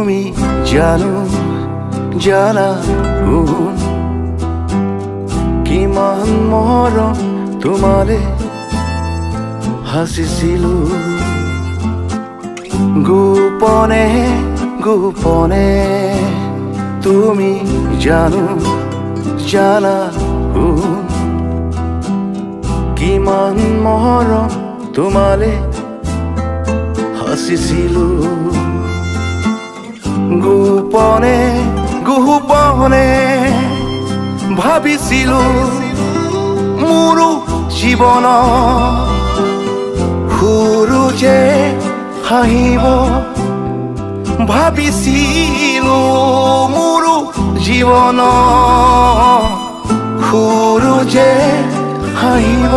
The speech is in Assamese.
তুমি জানো জানা শুন কিমান মৰম তোমালে হাসিছিলো গোপনে গোপনে তুমি জানো জানা শুন কিমান মৰম তোমালে হাসিছিলো গোপনে গোপনে ভাবিছিলো মোৰো জীৱন সূৰুযে হাঁহিব ভাবিছিলো মোৰো জীৱন সূৰুযে হাঁহিব